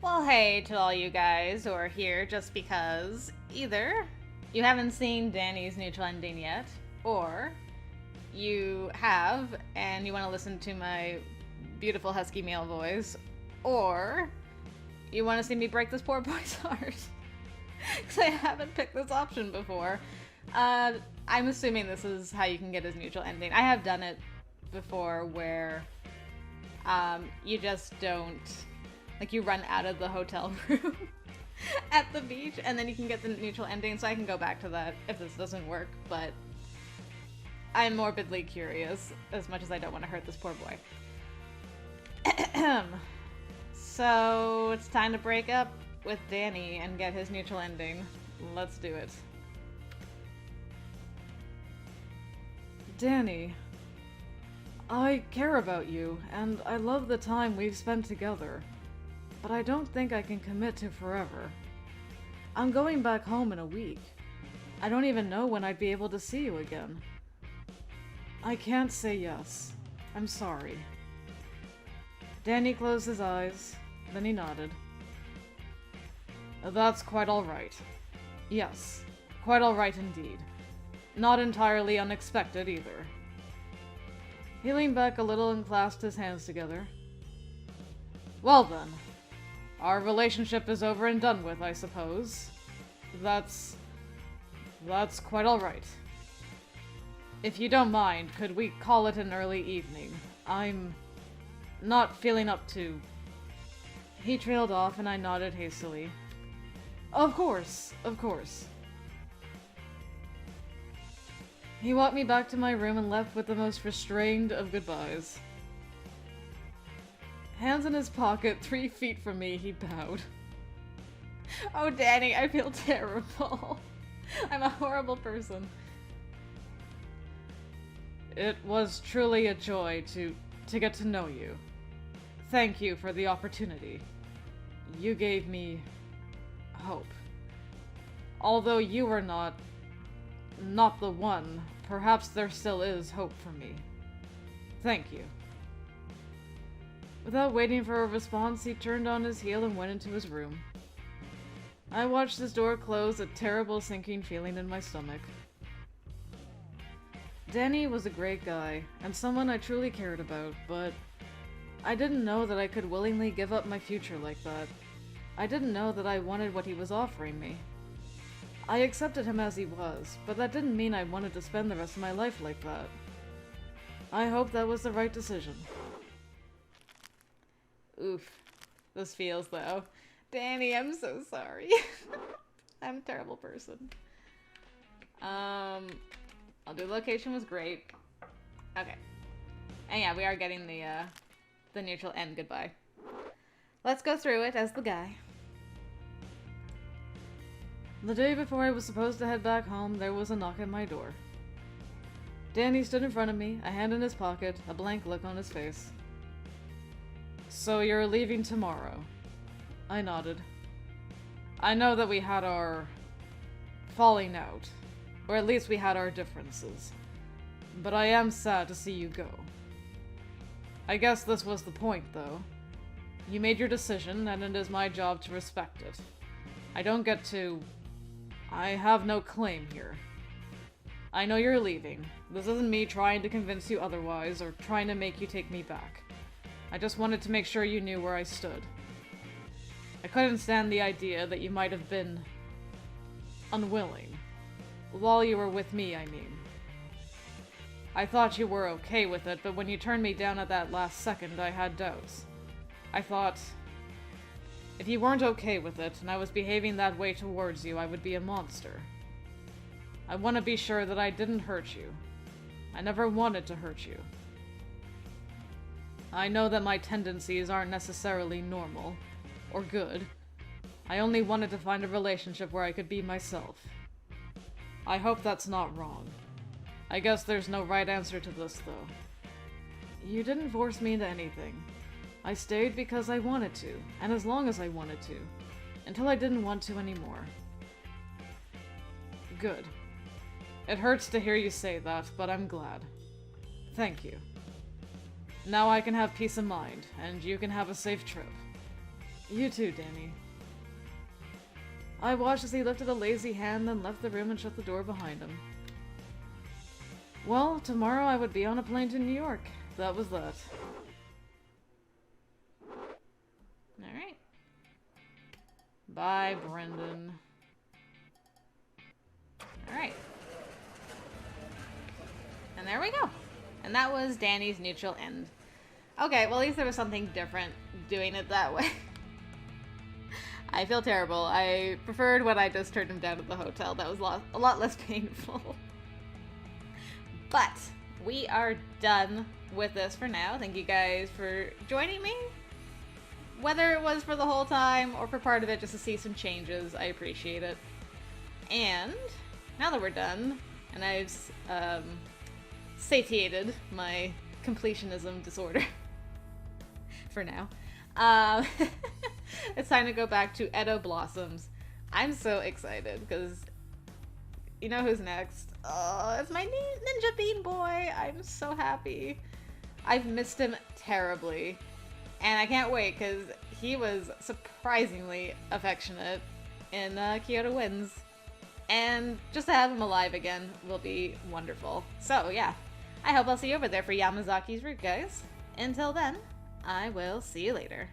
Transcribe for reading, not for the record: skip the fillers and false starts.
Well, hey to all you guys who are here just because either you haven't seen Danny's neutral ending yet, or you have and you want to listen to my beautiful husky male voice, or you want to see me break this poor boy's heart. Because I haven't picked this option before. I'm assuming this is how you can get his neutral ending. I have done it before where you just don't, like, you run out of the hotel room at the beach and then you can get the neutral ending, so I can go back to that if this doesn't work, but I'm morbidly curious as much as I don't want to hurt this poor boy. So it's time to break up with Danny and get his neutral ending. Let's do it. Danny, I care about you, and I love the time we've spent together, but I don't think I can commit to forever. I'm going back home in a week. I don't even know when I'd be able to see you again. I can't say yes. I'm sorry. Danny closed his eyes, then he nodded. That's quite all right. Yes, quite all right indeed. Not entirely unexpected either. He leaned back a little and clasped his hands together. Well then, our relationship is over and done with, I suppose. That's quite all right. If you don't mind, could we call it an early evening? I'm not feeling up to... He trailed off and I nodded hastily. Of course, of course. He walked me back to my room and left with the most restrained of goodbyes. Hands in his pocket, 3 feet from me, he bowed. Oh, Danny, I feel terrible. I'm a horrible person. It was truly a joy to get to know you. Thank you for the opportunity. You gave me hope. Although you were not the one, perhaps there still is hope for me. Thank you. Without waiting for a response, he turned on his heel and went into his room. I watched his door close, a terrible sinking feeling in my stomach. Danny was a great guy, and someone I truly cared about, but I didn't know that I could willingly give up my future like that. I didn't know that I wanted what he was offering me. I accepted him as he was, but that didn't mean I wanted to spend the rest of my life like that. I hope that was the right decision. Oof. This feels, though. Danny, I'm so sorry. I'm a terrible person. I'll do location was great. Okay. And yeah, we are getting the neutral end goodbye. Let's go through it as the guy. The day before I was supposed to head back home, there was a knock at my door. Danny stood in front of me, a hand in his pocket, a blank look on his face. So you're leaving tomorrow? I nodded. I know that we had our falling out, or at least we had our differences, but I am sad to see you go. I guess this was the point, though. You made your decision, and it is my job to respect it. I have no claim here. I know you're leaving. This isn't me trying to convince you otherwise, or trying to make you take me back. I just wanted to make sure you knew where I stood. I couldn't stand the idea that you might have been unwilling. While you were with me, I mean. I thought you were okay with it, but when you turned me down at that last second, I had doubts. I thought, if you weren't okay with it, and I was behaving that way towards you, I would be a monster. I want to be sure that I didn't hurt you. I never wanted to hurt you. I know that my tendencies aren't necessarily normal, or good. I only wanted to find a relationship where I could be myself. I hope that's not wrong. I guess there's no right answer to this, though. You didn't force me into anything. I stayed because I wanted to, and as long as I wanted to, until I didn't want to anymore. Good. It hurts to hear you say that, but I'm glad. Thank you. Now I can have peace of mind, and you can have a safe trip. You too, Danny. I watched as he lifted a lazy hand, then left the room and shut the door behind him. Well, tomorrow I would be on a plane to New York. That was that. Alright. Bye, Brendan. Alright. And there we go. And that was Danny's neutral end. Okay, well at least there was something different doing it that way. I feel terrible. I preferred when I just turned him down at the hotel. That was a lot less painful. But we are done with this for now. Thank you guys for joining me. Whether it was for the whole time or for part of it just to see some changes, I appreciate it. And now that we're done, and I've satiated my completionism disorder for now, it's time to go back to Edo Blossoms. I'm so excited because you know who's next? Oh, it's my Ninja Bean Boy. I'm so happy. I've missed him terribly. And I can't wait because he was surprisingly affectionate in Kyoto Winds. And just to have him alive again will be wonderful. So yeah, I hope I'll see you over there for Yamazaki's Route, guys. Until then, I will see you later.